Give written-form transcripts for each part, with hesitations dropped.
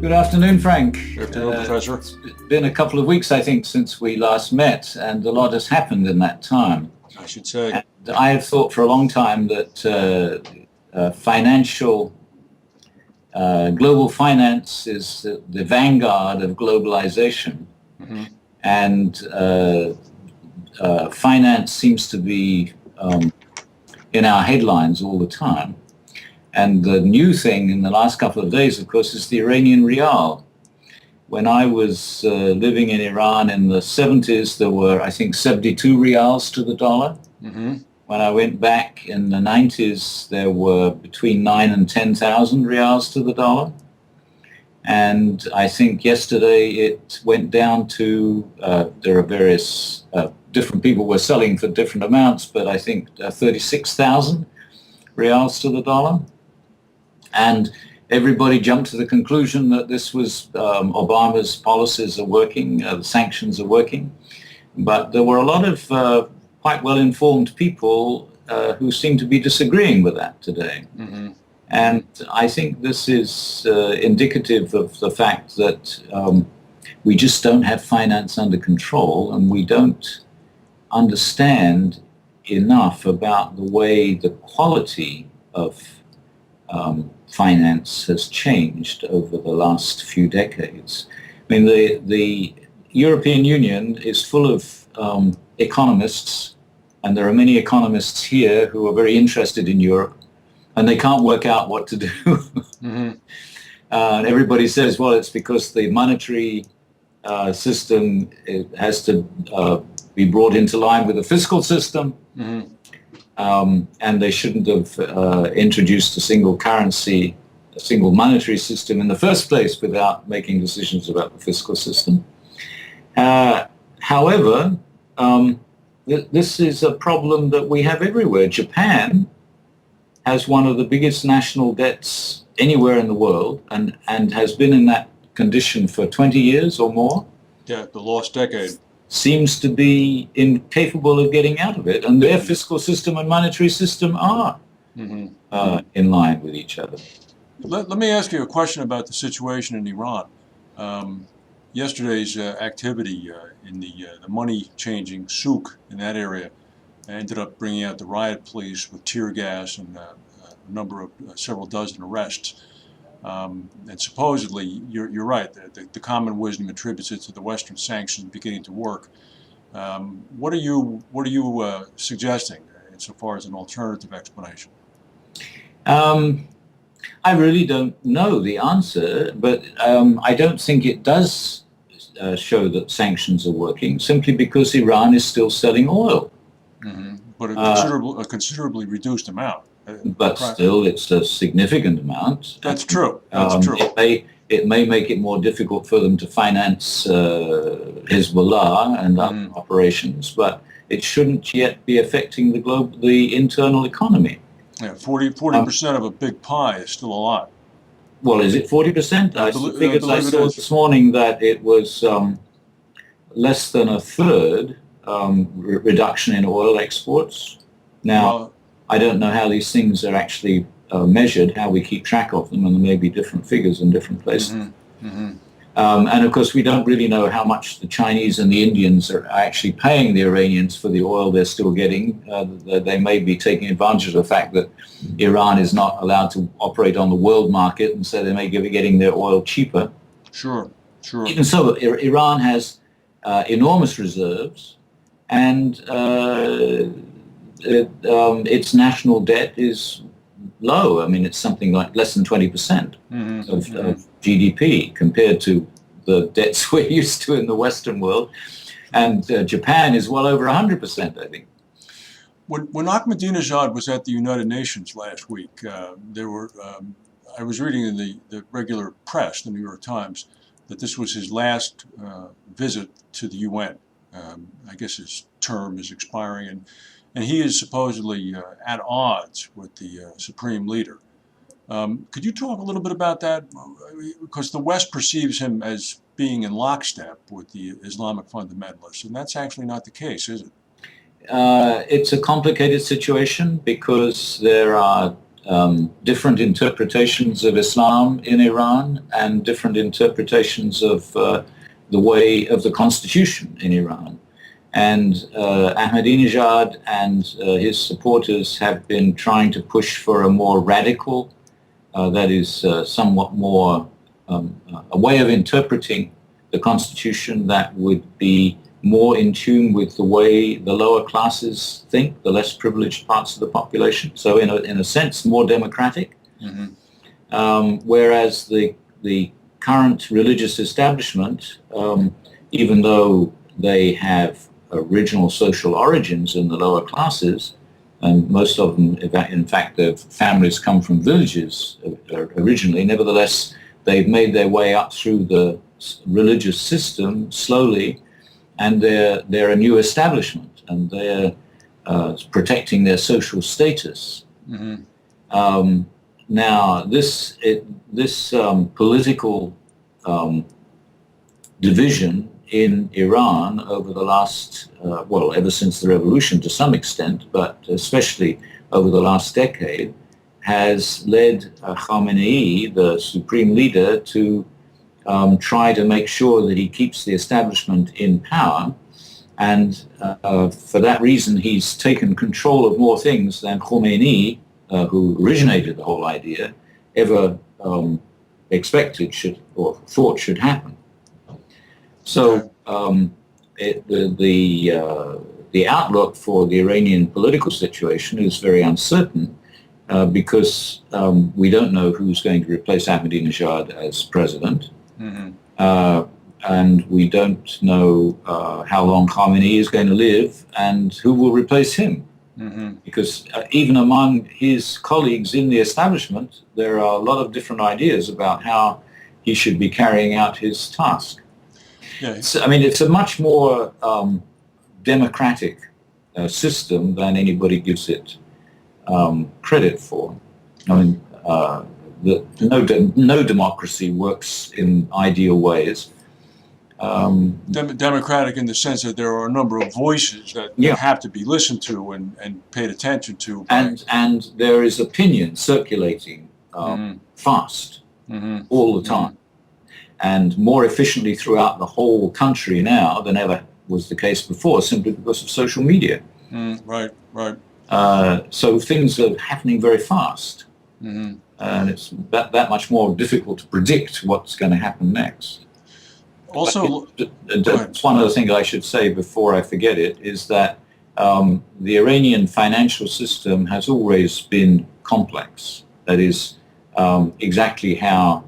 Good afternoon, Frank. Good afternoon, Professor. It's been a couple of weeks, I think, since we last met, and a lot has happened in that time. I should say. And I have thought for a long time that global finance is the vanguard of globalization, hmm and finance seems to be in our headlines all the time. And the new thing in the last couple of days, of course, is the Iranian rial. When I was living in Iran in the 70s, there were, I think, 72 rials to the dollar. hmm When I went back in the 90s, there were between 9 and 10,000 rials to the dollar. And I think yesterday it went down to, there are various, different people were selling for different amounts, but I think 36,000 rials to the dollar. And everybody jumped to the conclusion that this was Obama's policies are working, the sanctions are working. But there were a lot of quite well-informed people who seem to be disagreeing with that today. hmm And I think this is indicative of the fact that we just don't have finance under control, and we don't understand enough about the way the quality of finance has changed over the last few decades. I mean, the European Union is full of economists, and there are many economists here who are very interested in Europe, and they can't work out what to do. hmm And everybody says, well, it's because the monetary system has to be brought into line with the fiscal system. hmm And they shouldn't have introduced a single currency, a single monetary system in the first place without making decisions about the fiscal system. However, this is a problem that we have everywhere. Japan has one of the biggest national debts anywhere in the world, and has been in that condition for 20 years or more. Yeah, the lost decade. Seems to be incapable of getting out of it, and their fiscal system and monetary system are hmm in line with each other. Let me ask you a question about the situation in Iran. Yesterday's activity in the money-changing souk in that area ended up bringing out the riot police with tear gas and a number of several dozen arrests. And supposedly, you're right, the common wisdom attributes it to the Western sanctions beginning to work. What are you suggesting insofar as an alternative explanation? I really don't know the answer, but I don't think it does show that sanctions are working, simply because Iran is still selling oil. But a considerably reduced amount. But still, it's a significant amount. That's true. That's true. It may make it more difficult for them to finance Hezbollah and other operations, but it shouldn't yet be affecting the internal economy. Yeah, 40% of a big pie is still a lot. Well, is it 40%? I saw this morning that it was less than a third reduction in oil exports. Now, I don't know how these things are actually measured, how we keep track of them, and there may be different figures in different places. And of course, we don't really know how much the Chinese and the Indians are actually paying the Iranians for the oil they're still getting. They may be taking advantage of the fact that Iran is not allowed to operate on the world market, and so they may be getting their oil cheaper. Sure. Even so, Iran has enormous reserves, and its national debt is low. I mean, it's something like less than 20% of GDP compared to the debts we're used to in the Western world. And Japan is well over 100%, I think. When Ahmadinejad was at the United Nations last week, I was reading in the regular press, the New York Times, that this was his last visit to the UN. I guess his term is expiring, and he is supposedly at odds with the supreme leader. Could you talk a little bit about that? Because the West perceives him as being in lockstep with the Islamic fundamentalists, and that's actually not the case, is it? It's a complicated situation because there are different interpretations of Islam in Iran and different interpretations of the way of the constitution in Iran. And Ahmadinejad and his supporters have been trying to push for a more radical, that is somewhat more a way of interpreting the constitution that would be more in tune with the way the lower classes think, the less privileged parts of the population. So in a sense, more democratic. Whereas the current religious establishment, even though they have original social origins in the lower classes, and most of them, in fact, their families come from villages originally, nevertheless, they've made their way up through the religious system slowly, and they're a new establishment, and they're protecting their social status. Now, this political division in Iran over the last, ever since the revolution to some extent, but especially over the last decade, has led Khamenei, the supreme leader, to try to make sure that he keeps the establishment in power. And for that reason, he's taken control of more things than Khomeini, who originated the whole idea, ever expected or thought should happen. So the outlook for the Iranian political situation is very uncertain because we don't know who's going to replace Ahmadinejad as president. And we don't know how long Khamenei is going to live and who will replace him. Because even among his colleagues in the establishment, there are a lot of different ideas about how he should be carrying out his task. So, I mean, it's a much more democratic system than anybody gives it credit for. I mean, no democracy works in ideal ways. Democratic in the sense that there are a number of voices that have to be listened to and paid attention to. And there is opinion circulating fast all the time. And more efficiently throughout the whole country now than ever was the case before, simply because of social media. Right. So things are happening very fast. And it's that much more difficult to predict what's going to happen next. Also, one other thing I should say before I forget it is that the Iranian financial system has always been complex. That is exactly how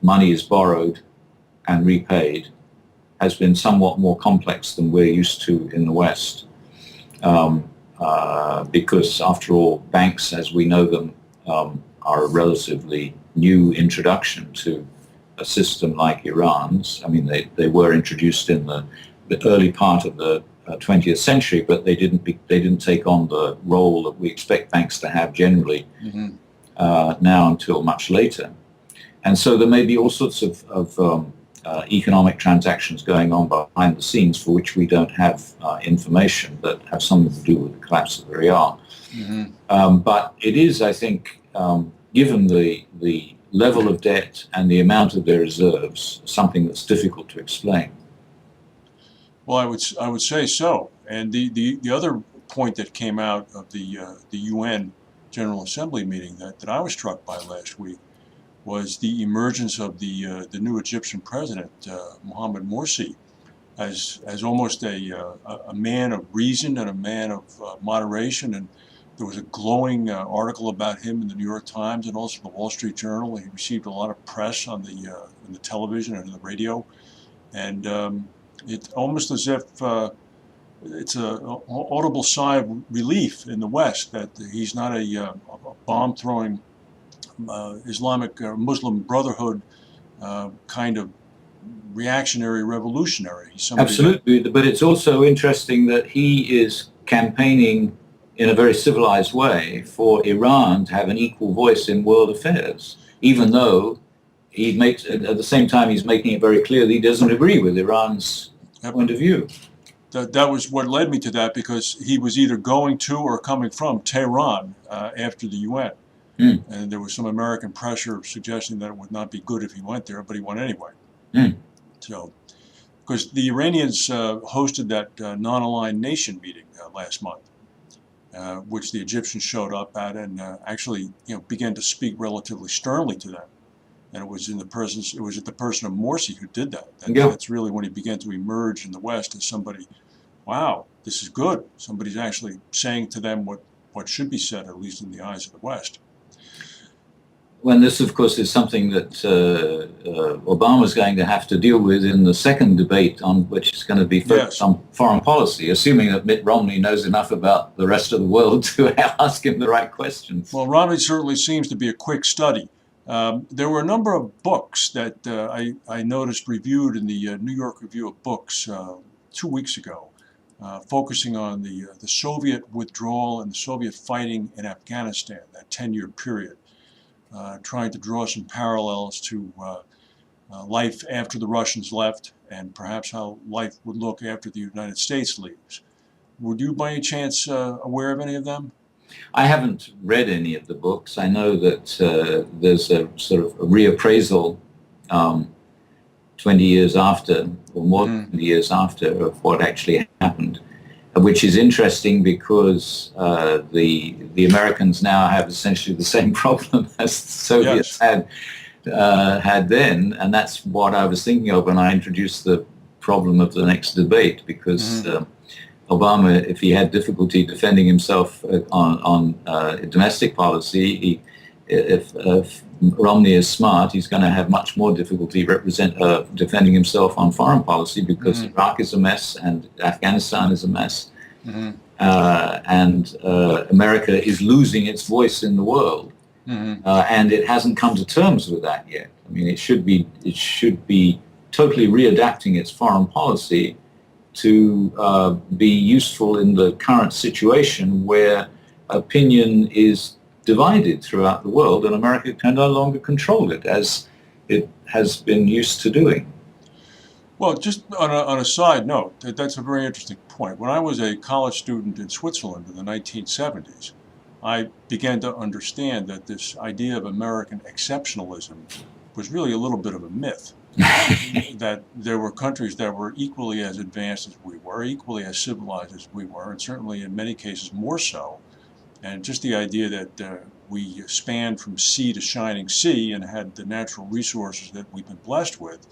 money is borrowed and repaid has been somewhat more complex than we're used to in the West. Because after all, banks as we know them are a relatively new introduction to a system like Iran's. I mean, they were introduced in the early part of the 20th century, but they didn't take on the role that we expect banks to have generally now until much later. And so there may be all sorts of economic transactions going on behind the scenes for which we don't have information that have something to do with the collapse of the rial. But it is, I think, given the level of debt and the amount of their reserves, something that's difficult to explain. Well, I would say so. And the other point that came out of the UN General Assembly meeting that I was struck by last week was the emergence of the new Egyptian president, Mohamed Morsi, as almost a man of reason and a man of moderation. And there was a glowing article about him in the New York Times and also the Wall Street Journal. He received a lot of press on the television and the radio, and it's almost as if it's an audible sigh of relief in the West that he's not a bomb-throwing Islamic or Muslim Brotherhood kind of reactionary revolutionary. Absolutely, but it's also interesting that he is campaigning in a very civilized way for Iran to have an equal voice in world affairs, even though he makes, at the same time, he's making it very clear that he doesn't agree with Iran's point of view. That was what led me to that, because he was either going to or coming from Tehran after the UN. Mm. And there was some American pressure suggesting that it would not be good if he went there, but he went anyway. Mm. So, because the Iranians hosted that non-aligned nation meeting last month, which the Egyptians showed up at and actually, began to speak relatively sternly to them. And it was at the person of Morsi who did that. Yeah. That's really when he began to emerge in the West as somebody, wow, this is good. Somebody's actually saying to them what should be said, at least in the eyes of the West. Well, this, of course, is something that Obama's going to have to deal with in the second debate, on which is going to be focused on foreign policy, assuming that Mitt Romney knows enough about the rest of the world to ask him the right questions. Well, Romney certainly seems to be a quick study. There were a number of books that I noticed reviewed in the New York Review of Books 2 weeks ago, focusing on the Soviet withdrawal and the Soviet fighting in Afghanistan, that 10-year period. Trying to draw some parallels to life after the Russians left and perhaps how life would look after the United States leaves. Were you by any chance aware of any of them? I haven't read any of the books. I know that there's a sort of a reappraisal 20 years after, or more than 20 years after, of what actually happened, which is interesting because the Americans now have essentially the same problem as the Soviets had then, and that's what I was thinking of when I introduced the problem of the next debate, because Obama, if he had difficulty defending himself on domestic policy, if Romney is smart, he's going to have much more difficulty defending himself on foreign policy, because Iraq is a mess and Afghanistan is a mess, and America is losing its voice in the world, and it hasn't come to terms with that yet. I mean, it should be totally readapting its foreign policy to be useful in the current situation where opinion is divided throughout the world, and America can no longer control it as it has been used to doing. Well, just on a side note, that's a very interesting point. When I was a college student in Switzerland in the 1970s, I began to understand that this idea of American exceptionalism was really a little bit of a myth. That there were countries that were equally as advanced as we were, equally as civilized as we were, and certainly in many cases more so. And just the idea that we spanned from sea to shining sea and had the natural resources that we've been blessed with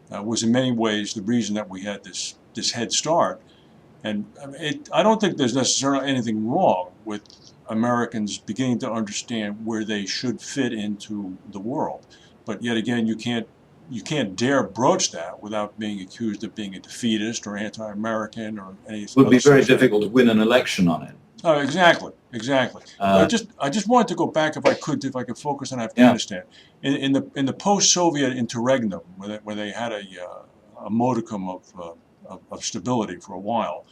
was in many ways the reason that we had this head start. And I don't think there's necessarily anything wrong with Americans beginning to understand where they should fit into the world. But yet again, you can't dare broach that without being accused of being a defeatist or anti-American or any. It would be very difficult to win an election on it. Oh, exactly. I just wanted to go back, if I could focus on Afghanistan. In the post-Soviet interregnum, where they had a modicum of stability for a while.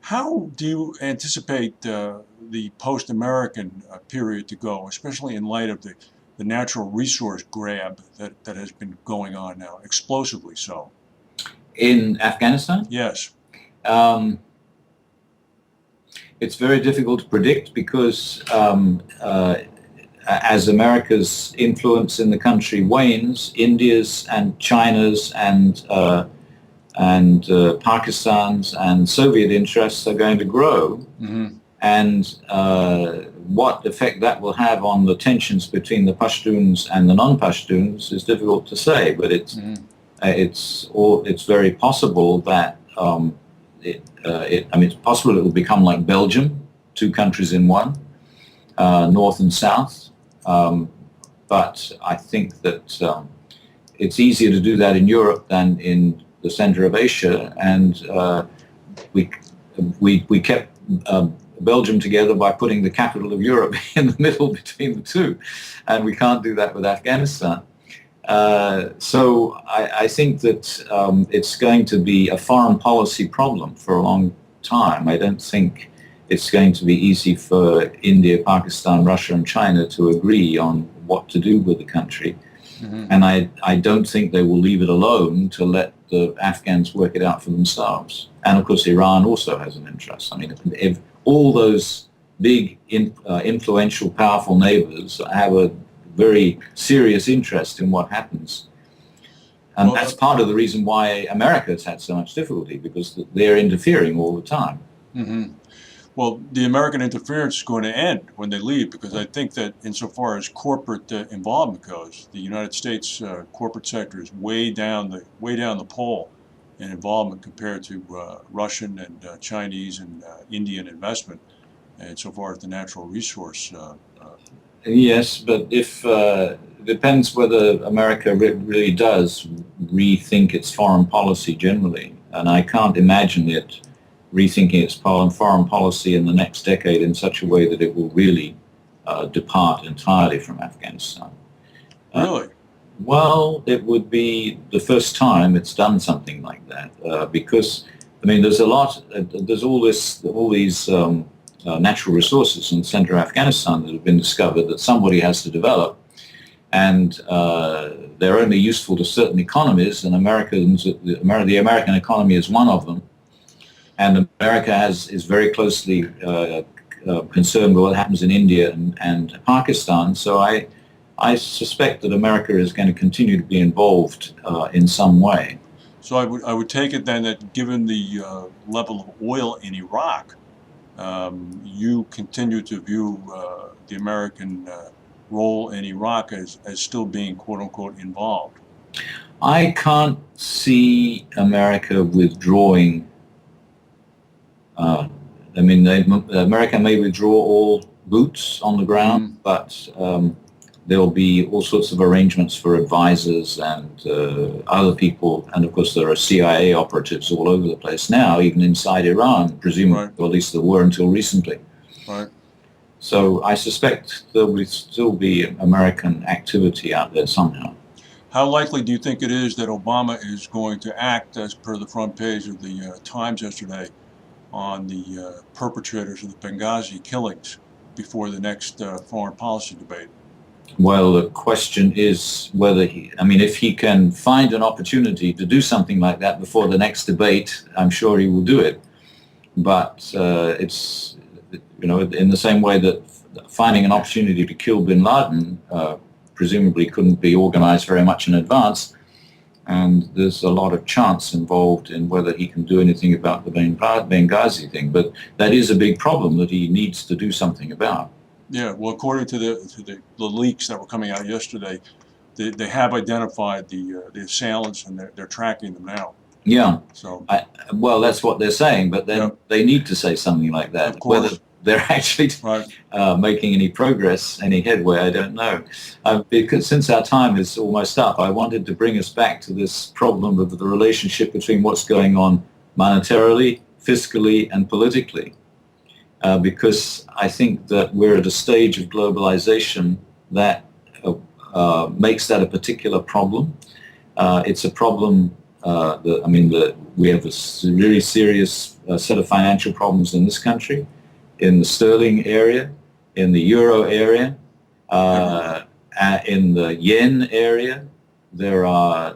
How do you anticipate the post-American period to go, especially in light of the natural resource grab that has been going on now, explosively so? In Afghanistan? Yes. It's very difficult to predict because as America's influence in the country wanes, India's and China's and Pakistan's and Soviet interests are going to grow. And what effect that will have on the tensions between the Pashtuns and the non-Pashtuns is difficult to say, but it's very possible that it's possible it will become like Belgium, two countries in one, north and south. But I think that it's easier to do that in Europe than in the center of Asia, and we kept Belgium together by putting the capital of Europe in the middle between the two, and we can't do that with Afghanistan. So I think that it's going to be a foreign policy problem for a long time. I don't think it's going to be easy for India, Pakistan, Russia, and China to agree on what to do with the country. And I don't think they will leave it alone to let the Afghans work it out for themselves. And of course, Iran also has an interest. I mean, if all those influential, powerful neighbors have a very serious interest in what happens. And Well, that's part of the reason why America has had so much difficulty, because they're interfering all the time. mhm. Well, the American interference is going to end when they leave, because I think that insofar as corporate involvement goes, the United States corporate sector is way down the pole in involvement compared to Russian and Chinese and Indian investment, and so far as the natural resource. Yes, but if it depends whether America really does rethink its foreign policy generally, and I can't imagine it rethinking its foreign policy in the next decade in such a way that it will really depart entirely from Afghanistan. Really? Well, it would be the first time it's done something like that, because I mean, there's all these natural resources in the center of Afghanistan that have been discovered that somebody has to develop, and they're only useful to certain economies, and the American economy is one of them. And America is very closely concerned with what happens in India and Pakistan. So I suspect that America is going to continue to be involved in some way. So I would take it then that given the level of oil in Iraq, you continue to view the American role in Iraq as still being quote unquote involved. I can't see America withdrawing. I mean, America may withdraw all boots on the ground, but there'll be all sorts of arrangements for advisors and other people. And of course, there are CIA operatives all over the place now, even inside Iran, presumably, Right. or at least there were until recently. Right. So I suspect there will still be American activity out there somehow. How likely do you think it is that Obama is going to act, as per the front page of the Times yesterday, on the perpetrators of the Benghazi killings before the next foreign policy debate? Well, the question is whether if he can find an opportunity to do something like that before the next debate, I'm sure he will do it. But it's, in the same way that finding an opportunity to kill bin Laden presumably couldn't be organized very much in advance. And there's a lot of chance involved in whether he can do anything about the Benghazi thing. But that is a big problem that he needs to do something about. Yeah, well, according to the leaks that were coming out yesterday, they have identified the assailants, and they're tracking them now. Yeah. So well, that's what they're saying, but then they need to say something like that. Of course. Whether they're actually right. Making any progress, any headway, I don't know. Because since our time is almost up, I wanted to bring us back to this problem of the relationship between what's going on monetarily, fiscally, and politically. Because I think that we're at a stage of globalization that makes that a particular problem. It's a problem we have a really serious set of financial problems in this country, in the sterling area, in the euro area, in the yen area. There are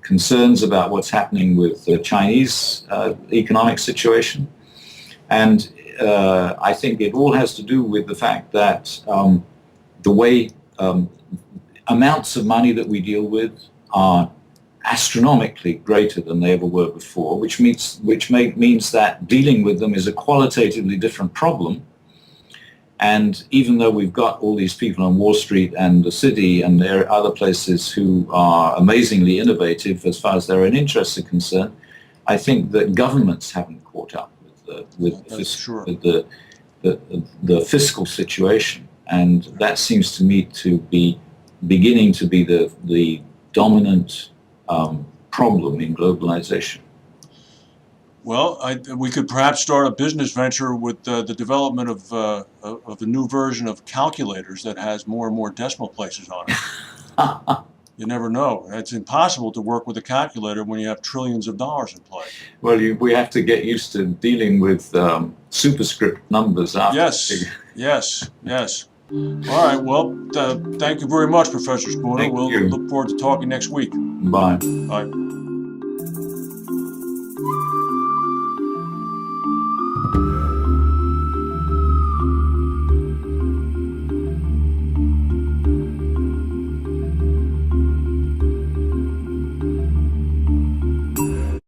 concerns about what's happening with the Chinese economic situation. And I think it all has to do with the fact that the way amounts of money that we deal with are astronomically greater than they ever were before, which means that dealing with them is a qualitatively different problem. And even though we've got all these people on Wall Street and the city, and there are other places who are amazingly innovative as far as their own interests are concerned, I think that governments haven't caught up with the fiscal situation, and that seems to me to be beginning to be the dominant problem in globalization. Well, we could perhaps start a business venture with the development of a new version of calculators that has more and more decimal places on it. You never know. It's impossible to work with a calculator when you have trillions of dollars in play. Well, we have to get used to dealing with superscript numbers after. Yes. All right. Well, thank you very much, Professor Spooner. We'll look forward to talking next week. Bye. Bye.